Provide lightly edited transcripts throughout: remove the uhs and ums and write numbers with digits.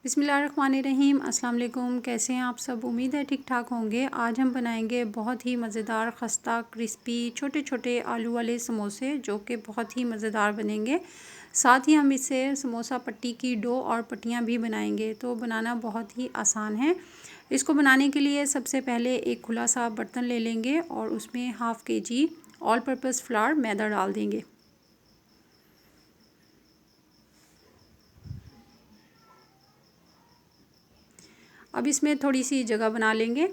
बिस्मिल्लाहिर्रहमानिर्रहीम। अस्सलाम वालेकुम। कैसे हैं आप सब? उम्मीद है ठीक ठाक होंगे। आज हम बनाएंगे बहुत ही मज़ेदार खस्ता क्रिस्पी छोटे छोटे आलू वाले समोसे, जो कि बहुत ही मज़ेदार बनेंगे। साथ ही हम इससे समोसा पट्टी की डो और पट्टियाँ भी बनाएंगे। तो बनाना बहुत ही आसान है। इसको बनाने के लिए सबसे पहले एक खुला सा बर्तन ले लेंगे और उसमें half kg all purpose flour मैदा डाल देंगे। अब इसमें थोड़ी सी जगह बना लेंगे।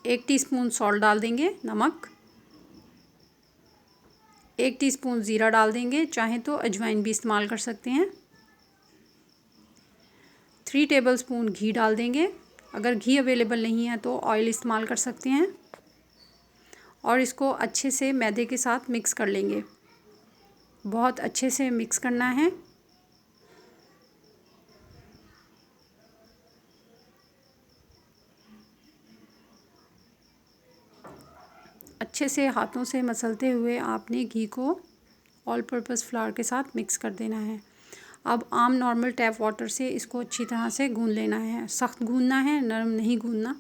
1 टीस्पून सॉल्ट डाल देंगे, नमक। 1 टीस्पून ज़ीरा डाल देंगे, चाहे तो अजवाइन भी इस्तेमाल कर सकते हैं। 3 टेबलस्पून घी डाल देंगे। अगर घी अवेलेबल नहीं है तो ऑयल इस्तेमाल कर सकते हैं। और इसको अच्छे से मैदे के साथ मिक्स कर लेंगे। बहुत अच्छे से मिक्स करना है। अच्छे से हाथों से मसलते हुए आपने घी को ऑल पर्पज़ फ्लावर के साथ मिक्स कर देना है। अब आम नॉर्मल टैप वाटर से इसको अच्छी तरह से गूंद लेना है। सख्त गूंदना है, नरम नहीं गूंदना।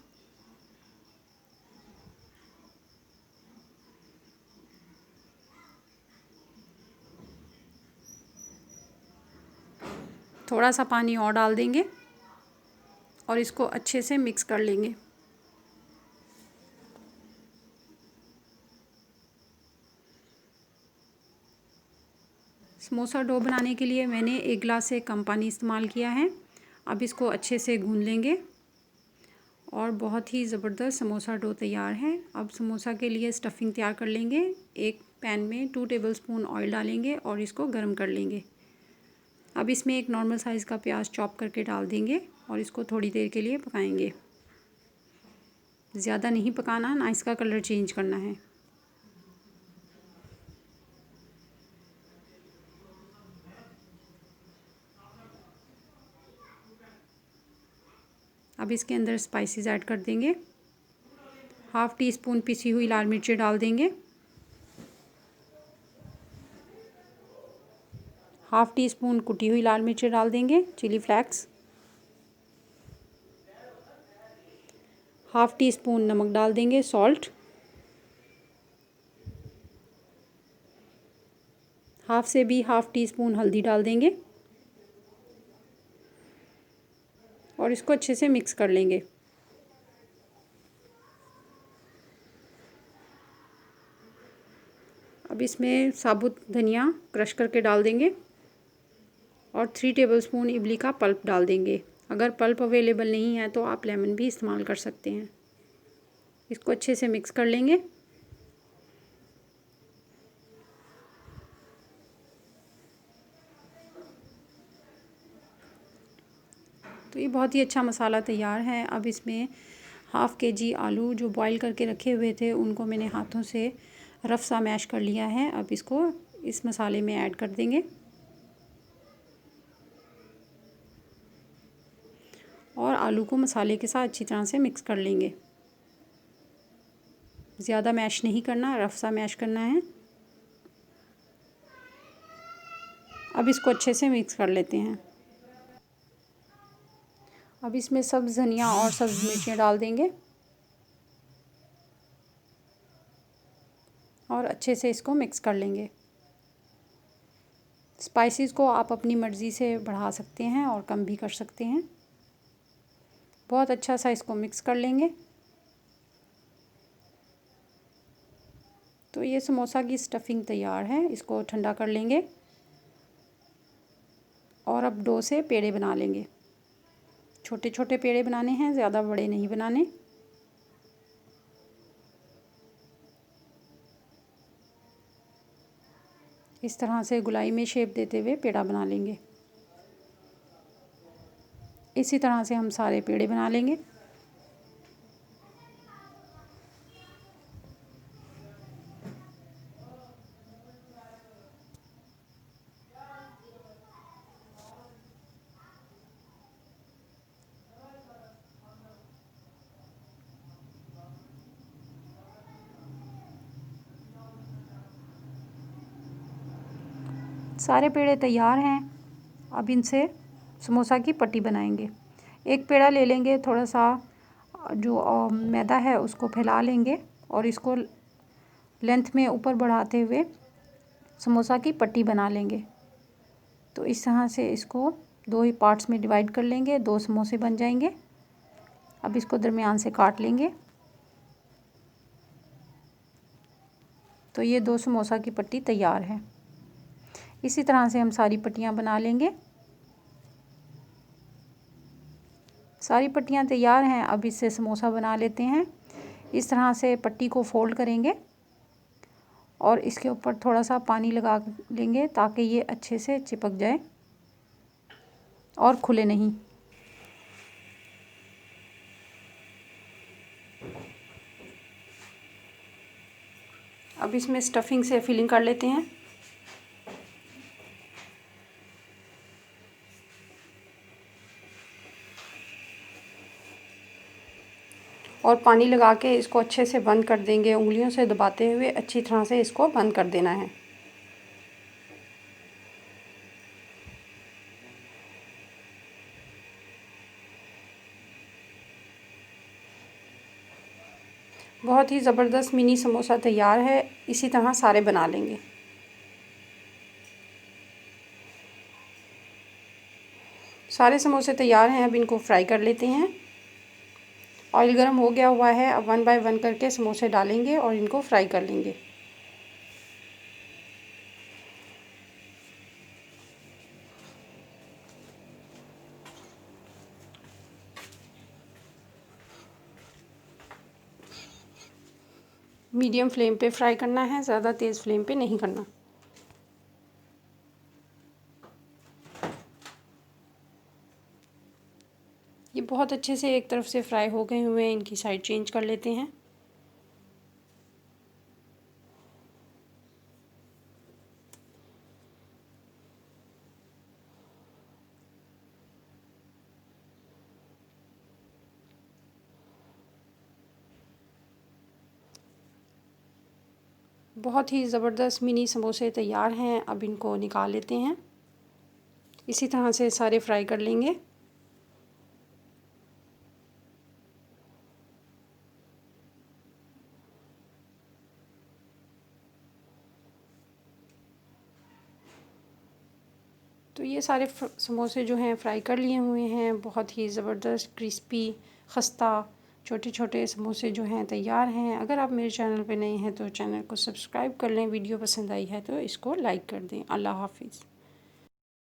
थोड़ा सा पानी और डाल देंगे और इसको अच्छे से मिक्स कर लेंगे। समोसा डो बनाने के लिए मैंने 1 गिलास से कम पानी इस्तेमाल किया है। अब इसको अच्छे से गूंद लेंगे और बहुत ही ज़बरदस्त समोसा डो तैयार है। अब समोसा के लिए स्टफिंग तैयार कर लेंगे। एक पैन में 2 टेबलस्पून ऑयल डालेंगे और इसको गर्म कर लेंगे। अब इसमें एक नॉर्मल साइज़ का प्याज चॉप करके डाल देंगे और इसको थोड़ी देर के लिए पकाएंगे। ज़्यादा नहीं पकाना, ना इसका कलर चेंज करना है। अब इसके अंदर स्पाइसेस ऐड कर देंगे। हाफ़ टी स्पून पिसी हुई लाल मिर्चें डाल देंगे। हाफ़ टी स्पून कुटी हुई लाल मिर्चें डाल देंगे, chilli flakes. Half teaspoon नमक डाल देंगे, सॉल्ट। हाफ़ से भी हाफ़ टी स्पून हल्दी डाल देंगे और इसको अच्छे से मिक्स कर लेंगे। अब इसमें साबुत धनिया क्रश करके डाल देंगे और 3 टेबलस्पून इमली का पल्प डाल देंगे। अगर पल्प अवेलेबल नहीं है तो आप लेमन भी इस्तेमाल कर सकते हैं। इसको अच्छे से मिक्स कर लेंगे। तो ये बहुत ही अच्छा मसाला तैयार है। अब इसमें हाफ़ kg आलू जो बॉईल करके रखे हुए थे उनको मैंने हाथों से रफ़ सा मैश कर लिया है। अब इसको इस मसाले में ऐड कर देंगे और आलू को मसाले के साथ अच्छी तरह से मिक्स कर लेंगे। ज़्यादा मैश नहीं करना, रफ़ सा मैश करना है। अब इसको अच्छे से मिक्स कर लेते हैं। अब इसमें सब्ज़ धनिया और सब्ज़ मिर्चें डाल देंगे और अच्छे से इसको मिक्स कर लेंगे। स्पाइसेस को आप अपनी मर्ज़ी से बढ़ा सकते हैं और कम भी कर सकते हैं। बहुत अच्छा सा इसको मिक्स कर लेंगे। तो ये समोसा की स्टफिंग तैयार है। इसको ठंडा कर लेंगे और अब डो से पेड़े बना लेंगे। छोटे छोटे पेड़े बनाने हैं, ज़्यादा बड़े नहीं बनाने। इस तरह से गुलाई में शेप देते हुए पेड़ा बना लेंगे। इसी तरह से हम सारे पेड़े बना लेंगे। सारे पेड़े तैयार हैं। अब इनसे समोसा की पट्टी बनाएंगे। एक पेड़ा ले लेंगे, थोड़ा सा जो मैदा है उसको फैला लेंगे और इसको लेंथ में ऊपर बढ़ाते हुए समोसा की पट्टी बना लेंगे। तो इस तरह से इसको 2 ही पार्ट्स में डिवाइड कर लेंगे, 2 समोसे बन जाएंगे। अब इसको दरमियान से काट लेंगे। तो ये 2 समोसा की पट्टी तैयार है। इसी तरह से हम सारी पट्टियाँ बना लेंगे। सारी पट्टियाँ तैयार हैं। अब इससे समोसा बना लेते हैं। इस तरह से पट्टी को फोल्ड करेंगे और इसके ऊपर थोड़ा सा पानी लगा लेंगे ताकि ये अच्छे से चिपक जाए और खुले नहीं। अब इसमें स्टफिंग से फिलिंग कर लेते हैं। और पानी लगा के इसको अच्छे से बंद कर देंगे। उंगलियों से दबाते हुए अच्छी तरह से इसको बंद कर देना है। बहुत ही ज़बरदस्त मिनी समोसा तैयार है। इसी तरह सारे बना लेंगे। सारे समोसे तैयार हैं। अब इनको फ्राई कर लेते हैं। ऑयल गर्म हो गया हुआ है। अब 1 बाय 1 करके समोसे डालेंगे और इनको फ्राई कर लेंगे। मीडियम फ्लेम पे फ्राई करना है, ज़्यादा तेज़ फ्लेम पे नहीं करना। ये बहुत अच्छे से एक तरफ से फ्राई हो गए हुए हैं। इनकी साइड चेंज कर लेते हैं। बहुत ही ज़बरदस्त मिनी समोसे तैयार हैं। अब इनको निकाल लेते हैं। इसी तरह से सारे फ्राई कर लेंगे। तो ये सारे समोसे जो हैं फ्राई कर लिए हुए हैं। बहुत ही ज़बरदस्त क्रिस्पी खस्ता छोटे छोटे समोसे जो हैं तैयार हैं। अगर आप मेरे चैनल पे नए हैं तो चैनल को सब्सक्राइब कर लें। वीडियो पसंद आई है तो इसको लाइक कर दें। अल्लाह हाफिज़।